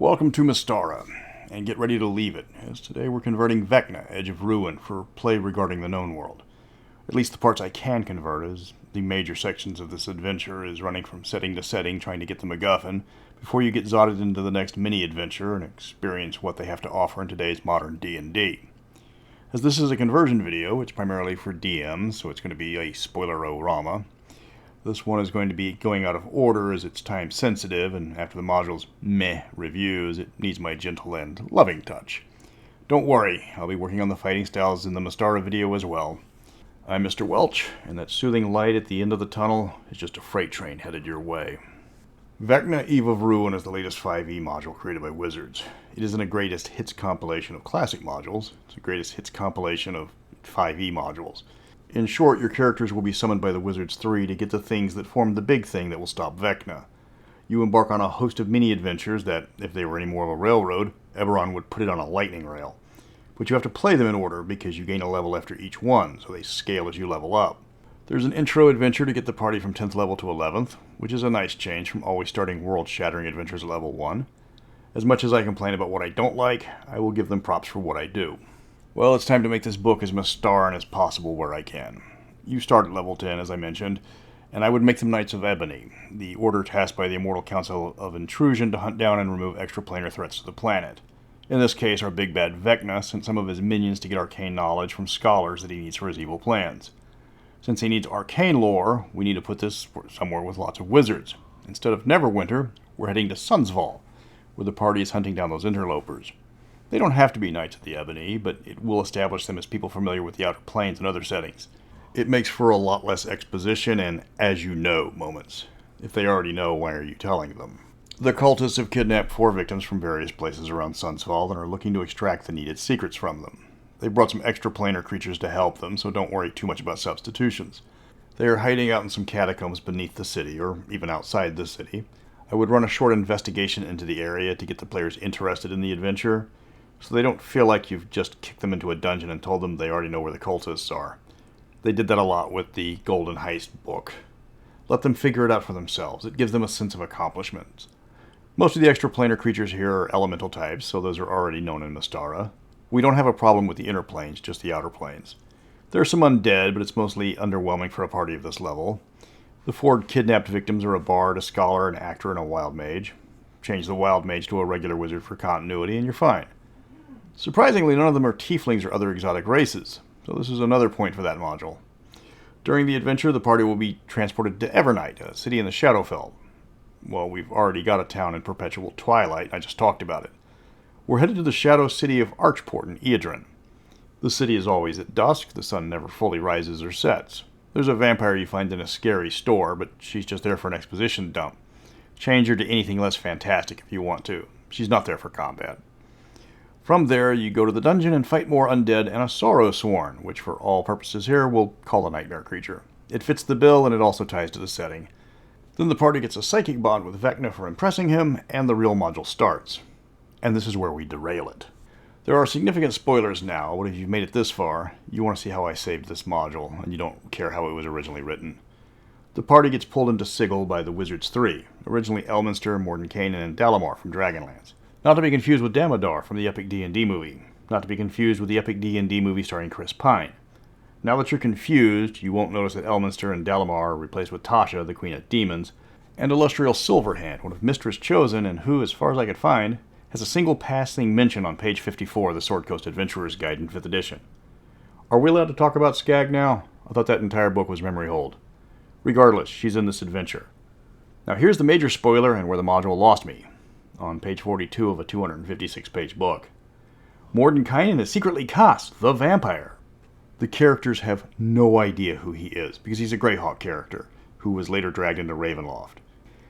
Welcome to Mystara, and get ready to leave it, as today we're converting Vecna, Edge of Ruin, for play regarding the known world. At least the parts I can convert, as the major sections of this adventure is running from setting to setting trying to get the MacGuffin, before you get zotted into the next mini-adventure and experience what they have to offer in today's modern D&D. As this is a conversion video, it's primarily for DMs, so it's going to be a spoiler-o-rama. This one is going to be going out of order as it's time sensitive, and after the module's meh reviews, it needs my gentle and loving touch. Don't worry, I'll be working on the fighting styles in the Mystara video as well. I'm Mr. Welch, and that soothing light at the end of the tunnel is just a freight train headed your way. Vecna, Eve of Ruin is the latest 5e module created by Wizards. It isn't a greatest hits compilation of classic modules, it's a greatest hits compilation of 5e modules. In short, your characters will be summoned by the Wizards 3 to get the things that form the big thing that will stop Vecna. You embark on a host of mini-adventures that, if they were any more of a railroad, Eberron would put it on a lightning rail. But you have to play them in order because you gain a level after each one, so they scale as you level up. There's an intro adventure to get the party from 10th level to 11th, which is a nice change from always starting world-shattering adventures at level 1. As much as I complain about what I don't like, I will give them props for what I do. Well, it's time to make this book as Mystaran as possible where I can. You start at level 10, as I mentioned, and I would make them Knights of Ebony, the order tasked by the Immortal Council of Intrusion to hunt down and remove extraplanar threats to the planet. In this case, our big bad Vecna sent some of his minions to get arcane knowledge from scholars that he needs for his evil plans. Since he needs arcane lore, we need to put this somewhere with lots of wizards. Instead of Neverwinter, we're heading to Sunsfall, where the party is hunting down those interlopers. They don't have to be Knights of the Ebony, but it will establish them as people familiar with the Outer Planes and other settings. It makes for a lot less exposition and as you know moments. If they already know, why are you telling them? The cultists have kidnapped 4 victims from various places around Sunsfall and are looking to extract the needed secrets from them. They brought some extraplanar creatures to help them, so don't worry too much about substitutions. They are hiding out in some catacombs beneath the city, or even outside the city. I would run a short investigation into the area to get the players interested in the adventure, so they don't feel like you've just kicked them into a dungeon and told them they already know where the cultists are. They did that a lot with the Golden Heist book. Let them figure it out for themselves. It gives them a sense of accomplishment. Most of the extraplanar creatures here are elemental types, so those are already known in Mystara. We don't have a problem with the inner planes, just the outer planes. There are some undead, but it's mostly underwhelming for a party of this level. The 4 kidnapped victims are a bard, a scholar, an actor, and a wild mage. Change the wild mage to a regular wizard for continuity, and you're fine. Surprisingly, none of them are tieflings or other exotic races, so this is another point for that module. During the adventure, the party will be transported to Evernight, a city in the Shadowfell. Well, we've already got a town in perpetual twilight, I just talked about it. We're headed to the shadow city of Archport in Eberron. The city is always at dusk, the sun never fully rises or sets. There's a vampire you find in a scary store, but she's just there for an exposition dump. Change her to anything less fantastic if you want to. She's not there for combat. From there, you go to the dungeon and fight more undead and a Sorrowsworn, which for all purposes here we'll call a nightmare creature. It fits the bill and it also ties to the setting. Then the party gets a psychic bond with Vecna for impressing him, and the real module starts. And this is where we derail it. There are significant spoilers now, but if you've made it this far, you want to see how I saved this module, and you don't care how it was originally written. The party gets pulled into Sigil by the Wizards 3, originally Elminster, Mordenkainen, and Dalamar from Dragonlance. Not to be confused with Damodar from the epic D&D movie. Not to be confused with the epic D&D movie starring Chris Pine. Now that you're confused, you won't notice that Elminster and Dalamar are replaced with Tasha, the Queen of Demons, and Illustrial Silverhand, one of Mistress Chosen, and who, as far as I could find, has a single passing mention on page 54 of the Sword Coast Adventurer's Guide in 5th edition. Are we allowed to talk about Skag now? I thought that entire book was memory hold. Regardless, she's in this adventure. Now here's the major spoiler and where the module lost me. On page 42 of a 256-page book. Mordenkainen is secretly Koss, the vampire. The characters have no idea who he is, because he's a Greyhawk character, who was later dragged into Ravenloft.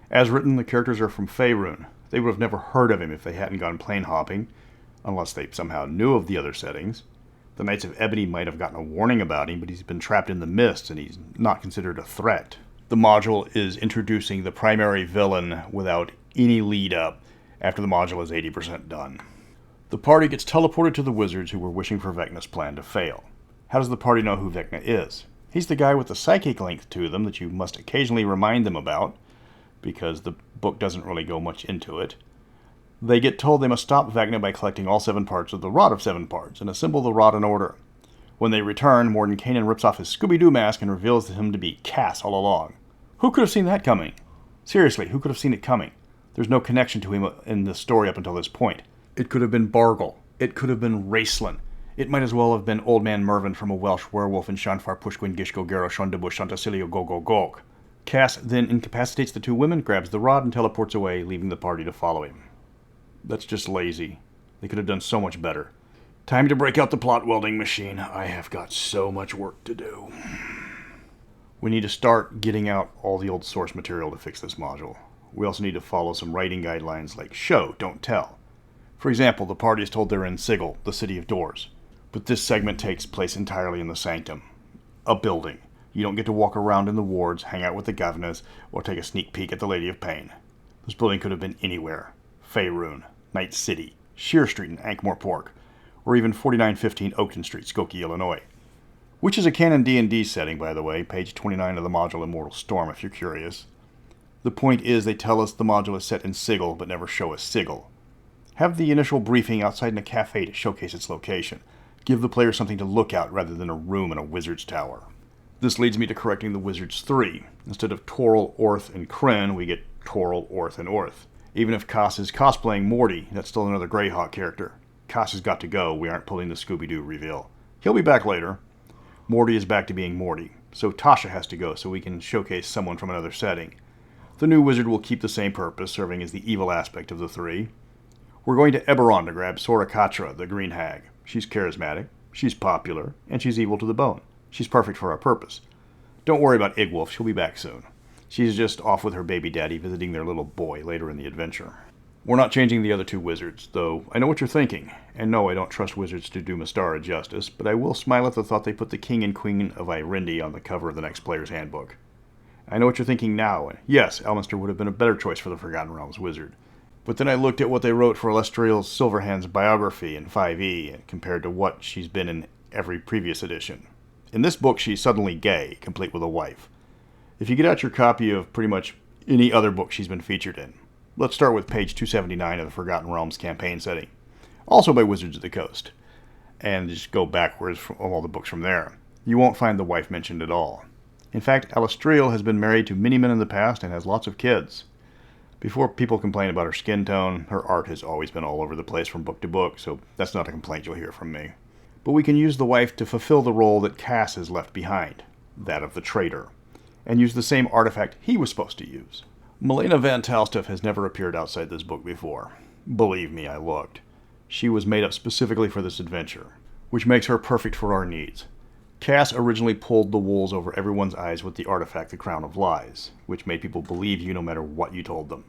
As written, the characters are from Faerun. They would have never heard of him if they hadn't gone plane hopping, unless they somehow knew of the other settings. The Knights of Ebony might have gotten a warning about him, but he's been trapped in the mist, and he's not considered a threat. The module is introducing the primary villain without any lead-up, after the module is 80% done. The party gets teleported to the wizards who were wishing for Vecna's plan to fail. How does the party know who Vecna is? He's the guy with the psychic link to them that you must occasionally remind them about, because the book doesn't really go much into it. They get told they must stop Vecna by collecting all 7 parts of the Rod of 7 Parts and assemble the rod in order. When they return, Mordenkainen rips off his Scooby-Doo mask and reveals him to be Cass all along. Who could have seen that coming? Seriously, who could have seen it coming? There's no connection to him in the story up until this point. It could have been Bargle. It could have been Raceland. It might as well have been Old Man Mervyn from A Welsh Werewolf in Shanfar Pushquin Gishko Gero Shondabush Shantasilio Gog. Cass then incapacitates the 2 women, grabs the rod, and teleports away, leaving the party to follow him. That's just lazy. They could have done so much better. Time to break out the plot welding machine. I have got so much work to do. We need to start getting out all the old source material to fix this module. We also need to follow some writing guidelines like show, don't tell. For example, the party is told they're in Sigil, the City of Doors. But this segment takes place entirely in the Sanctum. A building. You don't get to walk around in the wards, hang out with the governors, or take a sneak peek at the Lady of Pain. This building could have been anywhere. Faerun, Night City, Shear Street in Ankh-Morpork, or even 4915 Oakton Street, Skokie, Illinois. Which is a canon D&D setting, by the way, page 29 of the module Immortal Storm, if you're curious. The point is, they tell us the module is set in Sigil, but never show us Sigil. Have the initial briefing outside in a cafe to showcase its location. Give the player something to look at rather than a room in a wizard's tower. This leads me to correcting the Wizards 3. Instead of Toril, Orth, and Kryn, we get Toril, Orth, and Orth. Even if Cass is cosplaying Morty, that's still another Greyhawk character. Cass has got to go, we aren't pulling the Scooby-Doo reveal. He'll be back later. Morty is back to being Morty, so Tasha has to go so we can showcase someone from another setting. The new wizard will keep the same purpose, serving as the evil aspect of the 3. We're going to Eberron to grab Sora Katra, the Green Hag. She's charismatic, she's popular, and she's evil to the bone. She's perfect for our purpose. Don't worry about Igwolf, she'll be back soon. She's just off with her baby daddy visiting their little boy later in the adventure. We're not changing the other 2 wizards, though I know what you're thinking. And no, I don't trust wizards to do Mystara justice, but I will smile at the thought they put the King and Queen of Irindi on the cover of the next player's handbook. I know what you're thinking now, and yes, Elminster would have been a better choice for the Forgotten Realms wizard. But then I looked at what they wrote for Alestriel's Silverhand's biography in 5e, and compared to what she's been in every previous edition. In this book, she's suddenly gay, complete with a wife. If you get out your copy of pretty much any other book she's been featured in, let's start with page 279 of the Forgotten Realms campaign setting, also by Wizards of the Coast, and just go backwards from all the books from there. You won't find the wife mentioned at all. In fact, Alestriel has been married to many men in the past and has lots of kids. Before people complain about her skin tone, her art has always been all over the place from book to book, so that's not a complaint you'll hear from me. But we can use the wife to fulfill the role that Cass has left behind, that of the traitor, and use the same artifact he was supposed to use. Malena Van Talstuff has never appeared outside this book before. Believe me, I looked. She was made up specifically for this adventure, which makes her perfect for our needs. Cass originally pulled the wools over everyone's eyes with the artifact the Crown of Lies, which made people believe you no matter what you told them.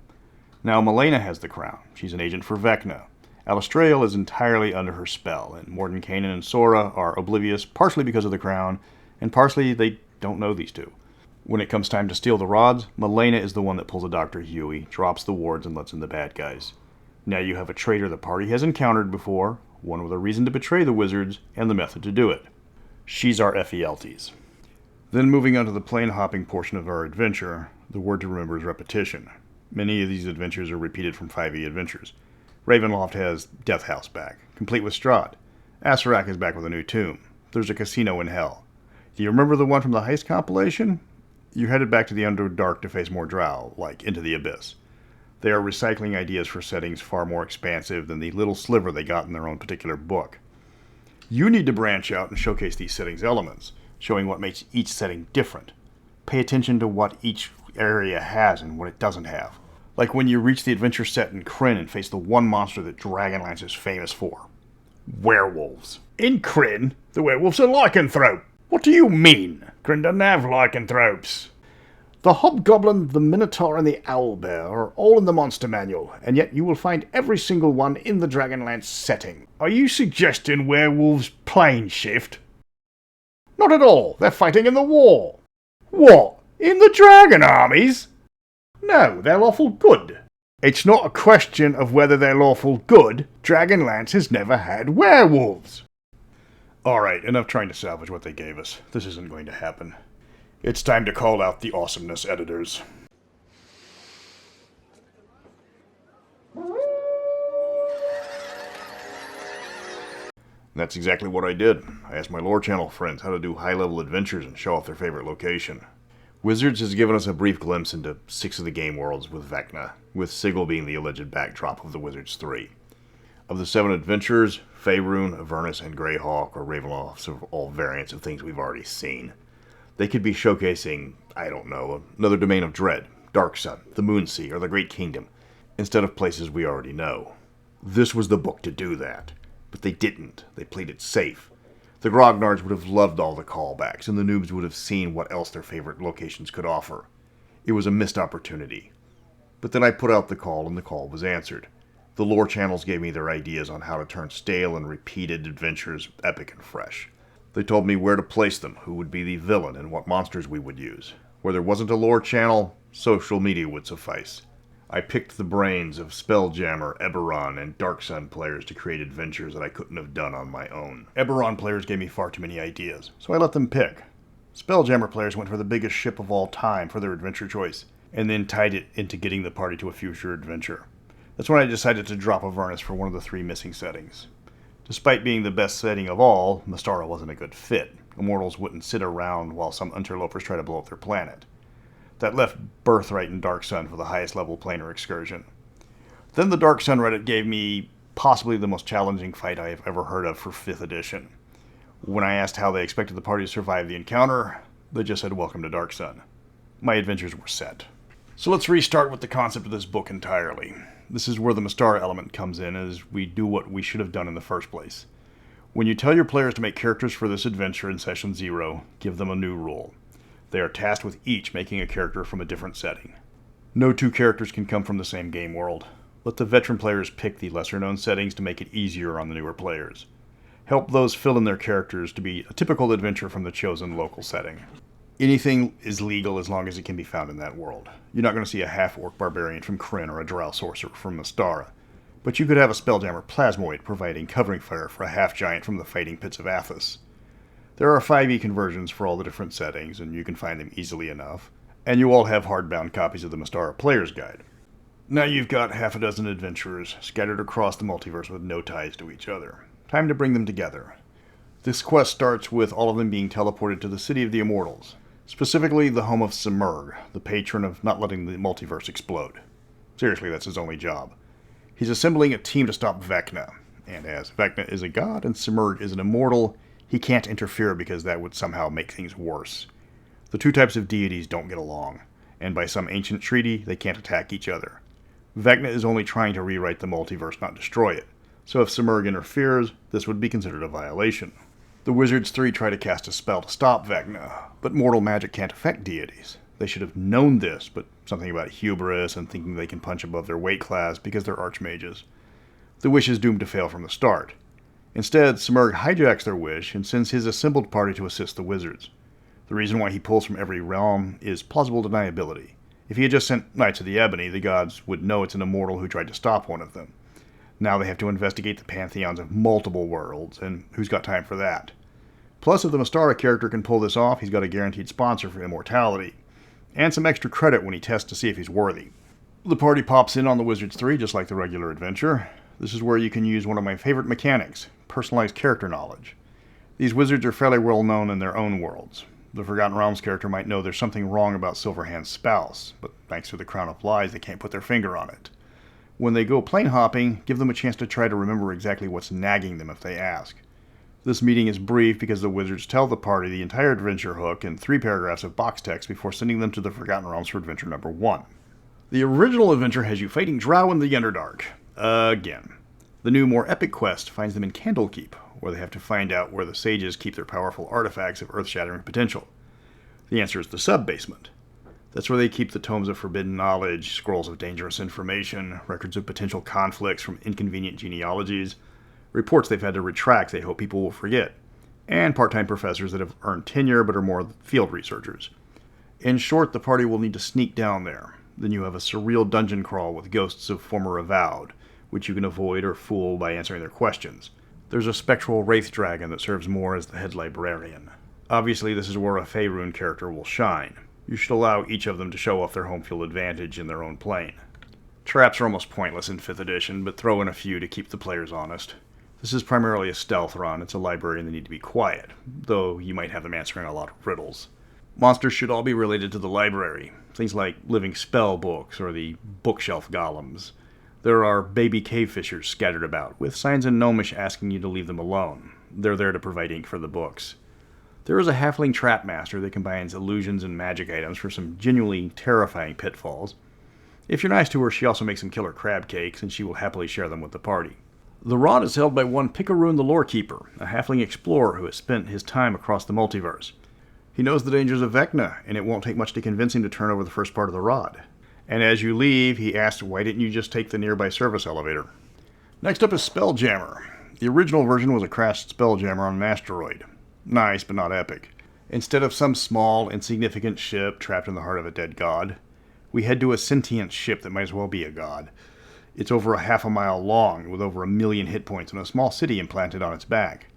Now Malena has the crown. She's an agent for Vecna. Alestriel is entirely under her spell, and Mordenkainen and Sora are oblivious, partially because of the crown, and partially they don't know these 2. When it comes time to steal the rods, Malena is the one that pulls a Dr. Huey, drops the wards, and lets in the bad guys. Now you have a traitor the party has encountered before, one with a reason to betray the wizards, and the method to do it. She's our Ephialtes. Then moving on to the plane-hopping portion of our adventure, the word to remember is repetition. Many of these adventures are repeated from 5e adventures. Ravenloft has Death House back, complete with Strahd. Asarak is back with a new tomb. There's a casino in Hell. Do you remember the one from the Heist compilation? You're headed back to the Underdark to face more drow, like Into the Abyss. They are recycling ideas for settings far more expansive than the little sliver they got in their own particular book. You need to branch out and showcase these settings' elements, showing what makes each setting different. Pay attention to what each area has and what it doesn't have. Like when you reach the adventure set in Kryn and face the one monster that Dragonlance is famous for. Werewolves. In Kryn, the werewolves are lycanthrope. What do you mean? Kryn doesn't have lycanthropes. The Hobgoblin, the Minotaur, and the Owlbear are all in the monster manual, and yet you will find every single one in the Dragonlance setting. Are you suggesting werewolves plane shift? Not at all. They're fighting in the war. What? In the dragon armies? No, they're lawful good. It's not a question of whether they're lawful good. Dragonlance has never had werewolves. Alright, enough trying to salvage what they gave us. This isn't going to happen. It's time to call out the Awesomeness editors. That's exactly what I did. I asked my lore channel friends how to do high-level adventures and show off their favorite location. Wizards has given us a brief glimpse into 6 of the game worlds with Vecna, with Sigil being the alleged backdrop of the Wizards 3. Of the 7 adventures, Faerun, Avernus, and Greyhawk are Ravenlofts of all variants of things we've already seen. They could be showcasing, I don't know, another domain of dread, Darksun, the Moonsea, or the Great Kingdom, instead of places we already know. This was the book to do that. But they didn't. They played it safe. The grognards would have loved all the callbacks, and the noobs would have seen what else their favorite locations could offer. It was a missed opportunity. But then I put out the call, and the call was answered. The lore channels gave me their ideas on how to turn stale and repeated adventures epic and fresh. They told me where to place them, who would be the villain, and what monsters we would use. Where there wasn't a lore channel, social media would suffice. I picked the brains of Spelljammer, Eberron, and Darksun players to create adventures that I couldn't have done on my own. Eberron players gave me far too many ideas, so I let them pick. Spelljammer players went for the biggest ship of all time for their adventure choice, and then tied it into getting the party to a future adventure. That's when I decided to drop Avernus for one of the 3 missing settings. Despite being the best setting of all, Mystara wasn't a good fit. Immortals wouldn't sit around while some interlopers try to blow up their planet. That left Birthright and Darksun for the highest level planar excursion. Then the Darksun Reddit gave me possibly the most challenging fight I have ever heard of for 5th edition. When I asked how they expected the party to survive the encounter, they just said welcome to Darksun. My adventures were set. So let's restart with the concept of this book entirely. This is where the Mystara element comes in, as we do what we should have done in the first place. When you tell your players to make characters for this adventure in Session 0, give them a new rule. They are tasked with each making a character from a different setting. No 2 characters can come from the same game world. Let the veteran players pick the lesser-known settings to make it easier on the newer players. Help those fill in their characters to be a typical adventure from the chosen local setting. Anything is legal as long as it can be found in that world. You're not going to see a half-orc barbarian from Krynn or a drow sorcerer from Mystara, but you could have a Spelljammer plasmoid providing covering fire for a half-giant from the fighting pits of Athos. There are 5e conversions for all the different settings, and you can find them easily enough. And you all have hardbound copies of the Mystara Player's Guide. Now you've got half a dozen adventurers scattered across the multiverse with no ties to each other. Time to bring them together. This quest starts with all of them being teleported to the City of the Immortals, specifically the home of Simurgh, the patron of not letting the multiverse explode. Seriously, that's his only job. He's assembling a team to stop Vecna, and as Vecna is a god and Simurgh is an immortal, he can't interfere because that would somehow make things worse. The 2 types of deities don't get along, and by some ancient treaty, they can't attack each other. Vecna is only trying to rewrite the multiverse, not destroy it, so if Simurgh interferes, this would be considered a violation. The Wizards 3 try to cast a spell to stop Vecna, but mortal magic can't affect deities. They should have known this, but something about hubris and thinking they can punch above their weight class because they're archmages. The wish is doomed to fail from the start. Instead, Simurgh hijacks their wish and sends his assembled party to assist the wizards. The reason why he pulls from every realm is plausible deniability. If he had just sent Knights of the Ebony, the gods would know it's an immortal who tried to stop one of them. Now they have to investigate the pantheons of multiple worlds, and who's got time for that? Plus, if the Mystara character can pull this off, he's got a guaranteed sponsor for immortality, and some extra credit when he tests to see if he's worthy. The party pops in on the Wizards 3 just like the regular adventure. This is where you can use one of my favorite mechanics, personalized character knowledge. These wizards are fairly well known in their own worlds. The Forgotten Realms character might know there's something wrong about Silverhand's spouse, but thanks to the Crown of Lies, they can't put their finger on it. When they go plane hopping, give them a chance to try to remember exactly what's nagging them if they ask. This meeting is brief because the wizards tell the party the entire adventure hook in 3 paragraphs of box text before sending them to the Forgotten Realms for adventure number 1. The original adventure has you fighting drow in the Underdark. Again. The new, more epic quest finds them in Candlekeep, where they have to find out where the sages keep their powerful artifacts of earth-shattering potential. The answer is the sub-basement. That's where they keep the tomes of forbidden knowledge, scrolls of dangerous information, records of potential conflicts from inconvenient genealogies, reports they've had to retract they hope people will forget, and part-time professors that have earned tenure but are more field researchers. In short, the party will need to sneak down there. Then you have a surreal dungeon crawl with ghosts of former avowed, which you can avoid or fool by answering their questions. There's a spectral wraith dragon that serves more as the head librarian. Obviously, this is where a Faerun character will shine. You should allow each of them to show off their home field advantage in their own plane. Traps are almost pointless in 5th edition, but throw in a few to keep the players honest. This is primarily a stealth run. It's a library and they need to be quiet, though you might have them answering a lot of riddles. Monsters should all be related to the library, things like living spell books or the bookshelf golems. There are baby cave fishers scattered about, with signs in Gnomish asking you to leave them alone. They're there to provide ink for the books. There is a halfling trap master that combines illusions and magic items for some genuinely terrifying pitfalls. If you're nice to her, she also makes some killer crab cakes, and she will happily share them with the party. The rod is held by one Picaroon the Lorekeeper, a halfling explorer who has spent his time across the multiverse. He knows the dangers of Vecna, and it won't take much to convince him to turn over the first part of the rod. And as you leave, he asks, why didn't you just take the nearby service elevator? Next up is Spelljammer. The original version was a crashed Spelljammer on an asteroid. Nice, but not epic. Instead of some small, insignificant ship trapped in the heart of a dead god, we head to a sentient ship that might as well be a god. It's over a half a mile long, with over 1 million hit points and a small city implanted on its back.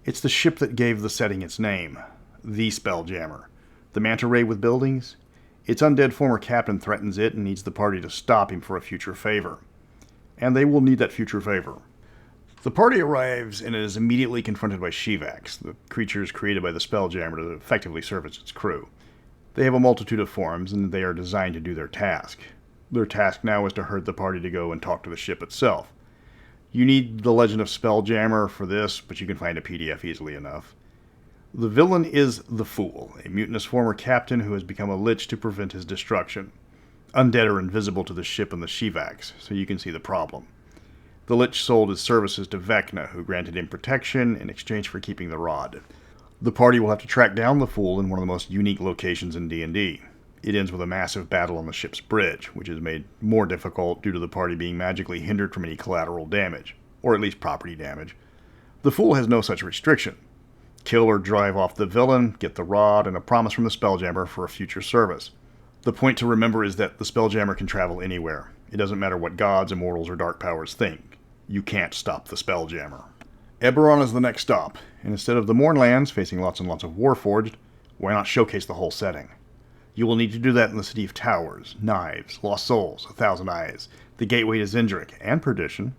It's the ship that gave the setting its name, the Spelljammer. The manta ray with buildings? Its undead former captain threatens it and needs the party to stop him for a future favor. And they will need that future favor. The party arrives and is immediately confronted by Shivax, the creatures created by the Spelljammer to effectively serve as its crew. They have a multitude of forms, and they are designed to do their task. Their task now is to herd the party to go and talk to the ship itself. You need the Legend of Spelljammer for this, but you can find a PDF easily enough. The villain is the Fool, a mutinous former captain who has become a lich to prevent his destruction. Undead are invisible to the ship and the Shivax, so you can see the problem. The lich sold his services to Vecna, who granted him protection in exchange for keeping the rod. The party will have to track down the Fool in one of the most unique locations in D&D. It ends with a massive battle on the ship's bridge, which is made more difficult due to the party being magically hindered from any collateral damage, or at least property damage. The Fool has no such restriction. Kill or drive off the villain, get the rod, and a promise from the Spelljammer for a future service. The point to remember is that the Spelljammer can travel anywhere. It doesn't matter what gods, immortals, or dark powers think. You can't stop the Spelljammer. Eberron is the next stop, and instead of the Mournlands facing lots and lots of Warforged, why not showcase the whole setting? You will need to do that in the City of Towers, Knives, Lost Souls, 1,000 Eyes, the Gateway to Zendrick, and Perdition.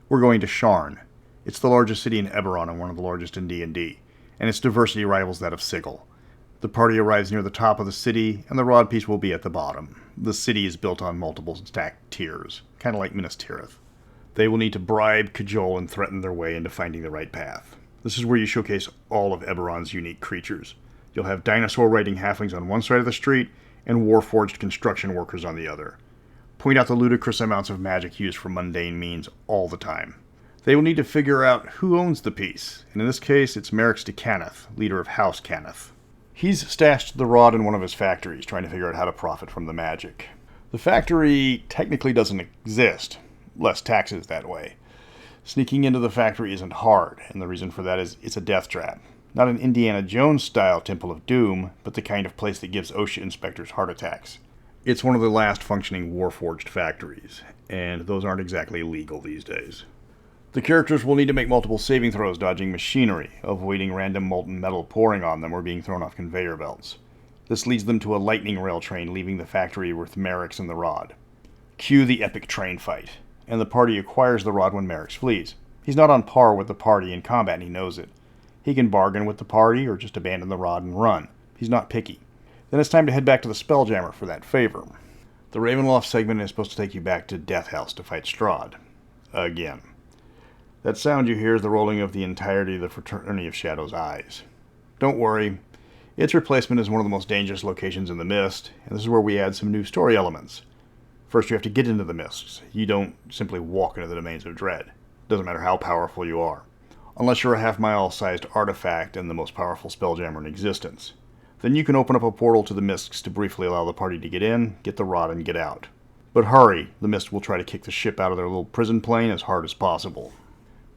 We're going to Sharn. It's the largest city in Eberron and one of the largest in D&D, and its diversity rivals that of Sigil. The party arrives near the top of the city, and the rod piece will be at the bottom. The city is built on multiple stacked tiers, kind of like Minas Tirith. They will need to bribe, cajole, and threaten their way into finding the right path. This is where you showcase all of Eberron's unique creatures. You'll have dinosaur-riding halflings on one side of the street, and warforged construction workers on the other. Point out the ludicrous amounts of magic used for mundane means all the time. They will need to figure out who owns the piece, and in this case it's Merrick's Kenneth, leader of House Kenneth. He's stashed the rod in one of his factories, trying to figure out how to profit from the magic. The factory technically doesn't exist. Less taxes that way. Sneaking into the factory isn't hard, and the reason for that is it's a death trap. Not an Indiana Jones-style Temple of Doom, but the kind of place that gives OSHA inspectors heart attacks. It's one of the last functioning Warforged factories, and those aren't exactly legal these days. The characters will need to make multiple saving throws dodging machinery, avoiding random molten metal pouring on them or being thrown off conveyor belts. This leads them to a lightning rail train leaving the factory with Merrick's and the rod. Cue the epic train fight, and the party acquires the rod when Merrick's flees. He's not on par with the party in combat and he knows it. He can bargain with the party or just abandon the rod and run. He's not picky. Then it's time to head back to the Spelljammer for that favor. The Ravenloft segment is supposed to take you back to Death House to fight Strahd. Again. That sound you hear is the rolling of the entirety of the Fraternity of Shadow's eyes. Don't worry. Its replacement is one of the most dangerous locations in the Mist, and this is where we add some new story elements. First, you have to get into the Mists. You don't simply walk into the Domains of Dread. Doesn't matter how powerful you are. Unless you're a half-mile-sized artifact and the most powerful Spelljammer in existence. Then you can open up a portal to the Mists to briefly allow the party to get in, get the rod, and get out. But hurry, the Mist will try to kick the ship out of their little prison plane as hard as possible.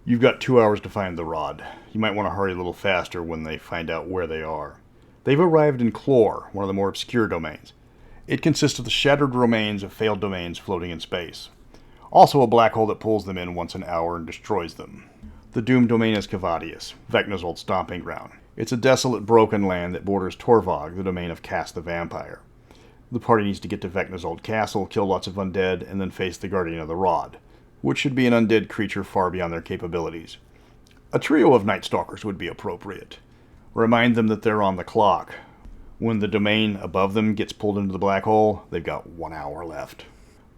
You've got 2 hours to find the rod. You might want to hurry a little faster when they find out where they are. They've arrived in Clore, one of the more obscure domains. It consists of the shattered remains of failed domains floating in space. Also a black hole that pulls them in once an hour and destroys them. The doomed domain is Cavadius, Vecna's old stomping ground. It's a desolate, broken land that borders Torvog, the domain of Cass the Vampire. The party needs to get to Vecna's old castle, kill lots of undead, and then face the Guardian of the Rod, which should be an undead creature far beyond their capabilities. A trio of Night Stalkers would be appropriate. Remind them that they're on the clock. When the domain above them gets pulled into the black hole, they've got 1 hour left.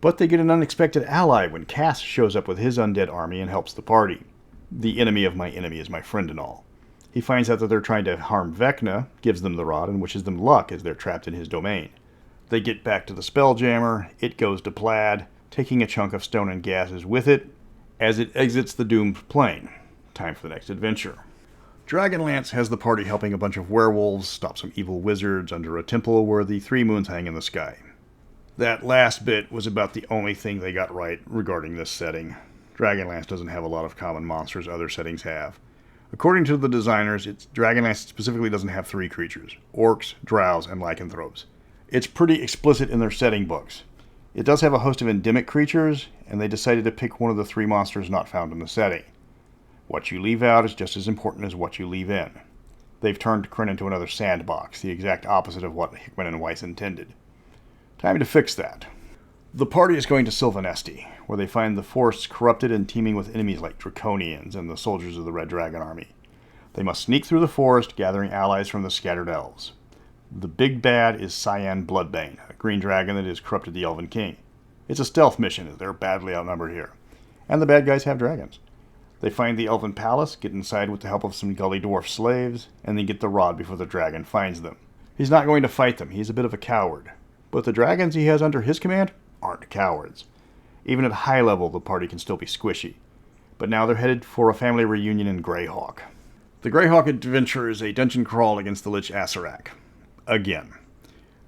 But they get an unexpected ally when Cass shows up with his undead army and helps the party. The enemy of my enemy is my friend and all. He finds out that they're trying to harm Vecna, gives them the rod, and wishes them luck as they're trapped in his domain. They get back to the Spelljammer, it goes to plaid, taking a chunk of stone and gases with it as it exits the doomed plane. Time for the next adventure. Dragonlance has the party helping a bunch of werewolves stop some evil wizards under a temple where the 3 moons hang in the sky. That last bit was about the only thing they got right regarding this setting. Dragonlance doesn't have a lot of common monsters other settings have. According to the designers, Dragonlance specifically doesn't have 3 creatures: orcs, drows, and lycanthropes. It's pretty explicit in their setting books. It does have a host of endemic creatures, and they decided to pick one of the 3 monsters not found in the setting. What you leave out is just as important as what you leave in. They've turned Kryn into another sandbox, the exact opposite of what Hickman and Weiss intended. Time to fix that. The party is going to Sylvanesti, where they find the forests corrupted and teeming with enemies like Draconians and the soldiers of the Red Dragon Army. They must sneak through the forest, gathering allies from the scattered elves. The big bad is Cyan Bloodbane, a green dragon that has corrupted the Elven King. It's a stealth mission, as they're badly outnumbered here. And the bad guys have dragons. They find the Elven Palace, get inside with the help of some gully dwarf slaves, and then get the rod before the dragon finds them. He's not going to fight them, he's a bit of a coward. But the dragons he has under his command aren't cowards. Even at high level, the party can still be squishy. But now they're headed for a family reunion in Greyhawk. The Greyhawk adventure is a dungeon crawl against the Lich Acererak. Again.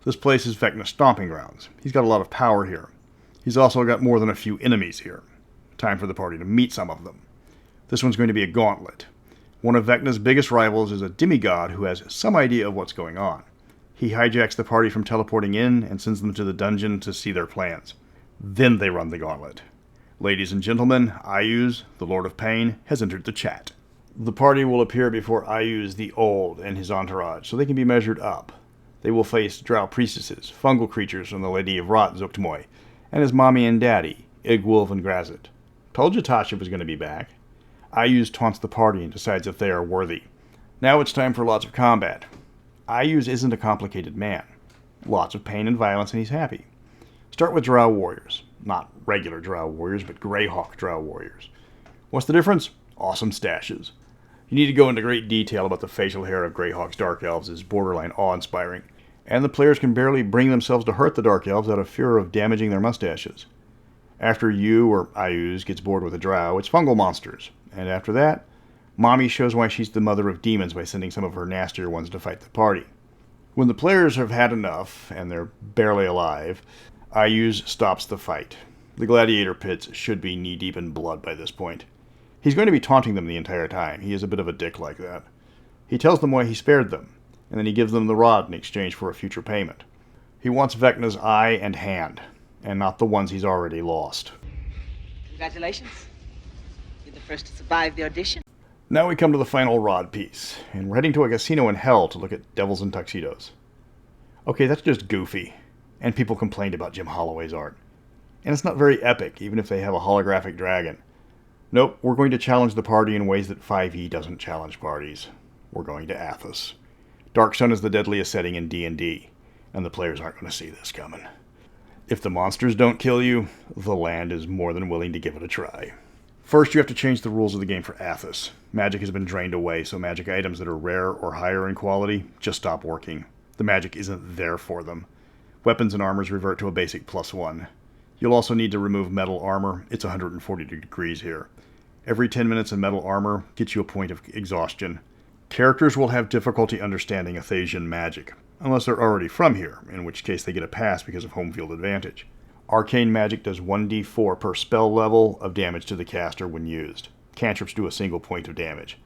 This place is Vecna's stomping grounds. He's got a lot of power here. He's also got more than a few enemies here. Time for the party to meet some of them. This one's going to be a gauntlet. One of Vecna's biggest rivals is a demigod who has some idea of what's going on. He hijacks the party from teleporting in and sends them to the dungeon to see their plans. Then they run the gauntlet. Ladies and gentlemen, Ayuz, the Lord of Pain, has entered the chat. The party will appear before Ayuz the Old and his entourage, so they can be measured up. They will face drow priestesses, fungal creatures from the Lady of Rot, Zuktmoy, and his mommy and daddy, Igwulf and Grazit. Told you Tasha was going to be back. Ayuz taunts the party and decides if they are worthy. Now it's time for lots of combat. Ayuz isn't a complicated man. Lots of pain and violence, and he's happy. Start with drow warriors. Not regular drow warriors, but Greyhawk drow warriors. What's the difference? Awesome stashes. You need to go into great detail about the facial hair of Greyhawk's dark elves is borderline awe-inspiring, and the players can barely bring themselves to hurt the dark elves out of fear of damaging their mustaches. After you or Ayuz gets bored with a drow, it's fungal monsters, and after that, Mommy shows why she's the mother of demons by sending some of her nastier ones to fight the party. When the players have had enough, and they're barely alive, Ayuz stops the fight. The gladiator pits should be knee-deep in blood by this point. He's going to be taunting them the entire time. He is a bit of a dick like that. He tells them why he spared them, and then he gives them the rod in exchange for a future payment. He wants Vecna's eye and hand, and not the ones he's already lost. Congratulations. You're the first to survive the audition. Now we come to the final rod piece, and we're heading to a casino in hell to look at devils in tuxedos. Okay, that's just goofy, and people complained about Jim Holloway's art. And it's not very epic, even if they have a holographic dragon. Nope, we're going to challenge the party in ways that 5e doesn't challenge parties. We're going to Athos. Dark Sun is the deadliest setting in D&D, and the players aren't going to see this coming. If the monsters don't kill you, the land is more than willing to give it a try. First, you have to change the rules of the game for Athos. Magic has been drained away, so magic items that are rare or higher in quality just stop working. The magic isn't there for them. Weapons and armors revert to a basic +1. You'll also need to remove metal armor. It's 140 degrees here. Every 10 minutes of metal armor gets you a point of exhaustion. Characters will have difficulty understanding Athasian magic, unless they're already from here, in which case they get a pass because of home field advantage. Arcane magic does 1d4 per spell level of damage to the caster when used. Cantrips do a single point of damage.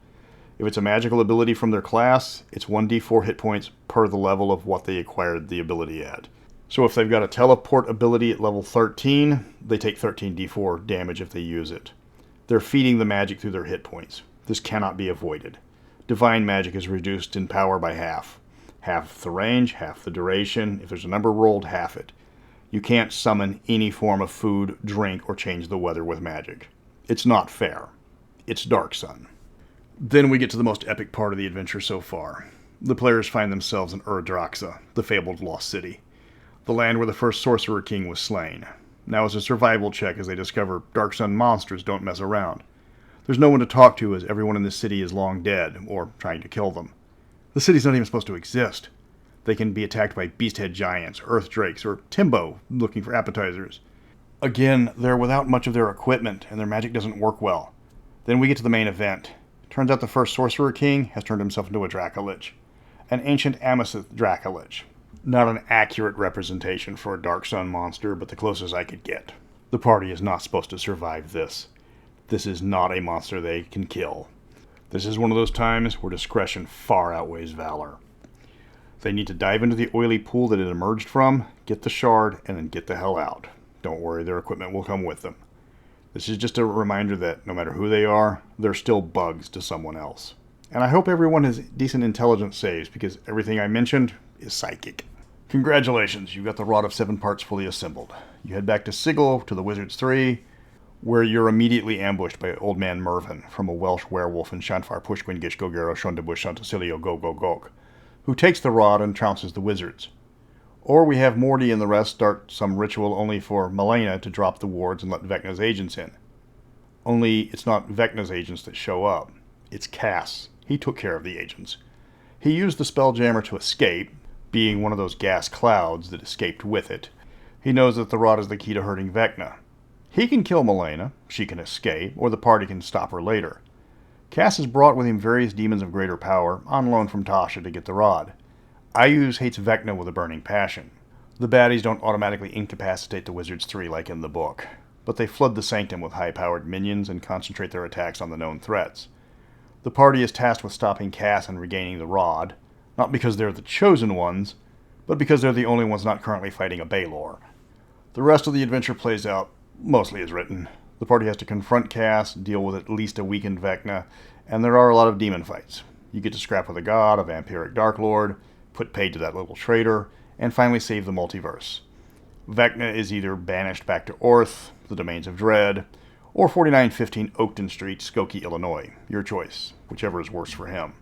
If it's a magical ability from their class, it's 1d4 hit points per the level of what they acquired the ability at. So if they've got a teleport ability at level 13, they take 13d4 damage if they use it. They're feeding the magic through their hit points. This cannot be avoided. Divine magic is reduced in power by half. Half the range, half the duration. If there's a number rolled, half it. You can't summon any form of food, drink, or change the weather with magic. It's not fair. It's Dark Sun. Then we get to the most epic part of the adventure so far. The players find themselves in Ur-Draxa, the fabled lost city, the land where the first Sorcerer King was slain. Now it's a survival check as they discover Dark Sun monsters don't mess around. There's no one to talk to as everyone in the city is long dead, or trying to kill them. The city's not even supposed to exist. They can be attacked by beasthead giants, earth drakes, or Timbo looking for appetizers. Again, they're without much of their equipment, and their magic doesn't work well. Then we get to the main event. Turns out the first Sorcerer King has turned himself into a Dracolich. An ancient Amethysth Dracolich. Not an accurate representation for a Dark Sun monster, but the closest I could get. The party is not supposed to survive this. This is not a monster they can kill. This is one of those times where discretion far outweighs valor. They need to dive into the oily pool that it emerged from, get the shard, and then get the hell out. Don't worry, their equipment will come with them. This is just a reminder that no matter who they are, they're still bugs to someone else. And I hope everyone has decent intelligence saves, because everything I mentioned is psychic. Congratulations, you got the Rod of 7 parts fully assembled. You head back to Sigil, to the Wizards 3, where you're immediately ambushed by Old Man Mervyn from a Welsh werewolf in Shanfar Pushquin Gish Gogero Shondabush Shantasilio Go Go Gok, who takes the rod and trounces the wizards. Or we have Morty and the rest start some ritual only for Malena to drop the wards and let Vecna's agents in. Only it's not Vecna's agents that show up. It's Cass. He took care of the agents. He used the Spelljammer to escape, being one of those gas clouds that escaped with it. He knows that the rod is the key to hurting Vecna. He can kill Malena, she can escape, or the party can stop her later. Cass has brought with him various demons of greater power, on loan from Tasha to get the rod. Iuse hates Vecna with a burning passion. The baddies don't automatically incapacitate the Wizards 3 like in the book, but they flood the Sanctum with high-powered minions and concentrate their attacks on the known threats. The party is tasked with stopping Cass and regaining the rod, not because they're the chosen ones, but because they're the only ones not currently fighting a Baelor. The rest of the adventure plays out mostly as written. The party has to confront Cass, deal with at least a weakened Vecna, and there are a lot of demon fights. You get to scrap with a god, a vampiric Dark Lord, put paid to that little traitor, and finally save the multiverse. Vecna is either banished back to Orth, the Domains of Dread, or 4915 Oakton Street, Skokie, Illinois. Your choice, whichever is worse for him.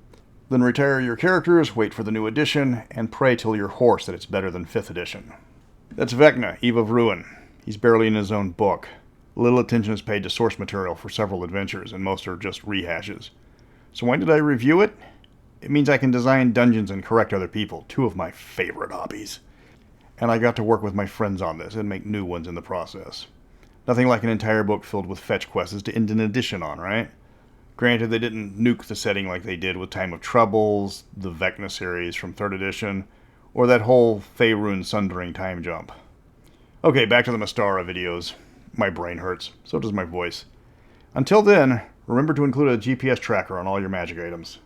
Then retire your characters, wait for the new edition, and pray till you're hoarse that it's better than 5th edition. That's Vecna, Eve of Ruin. He's barely in his own book. Little attention is paid to source material for several adventures, and most are just rehashes. So why did I review it? It means I can design dungeons and correct other people, 2 of my favorite hobbies. And I got to work with my friends on this and make new ones in the process. Nothing like an entire book filled with fetch quests to end an edition on, right? Granted, they didn't nuke the setting like they did with Time of Troubles, the Vecna series from 3rd edition, or that whole Faerun Sundering time jump. Okay, back to the Mystara videos. My brain hurts, so does my voice. Until then, remember to include a GPS tracker on all your magic items.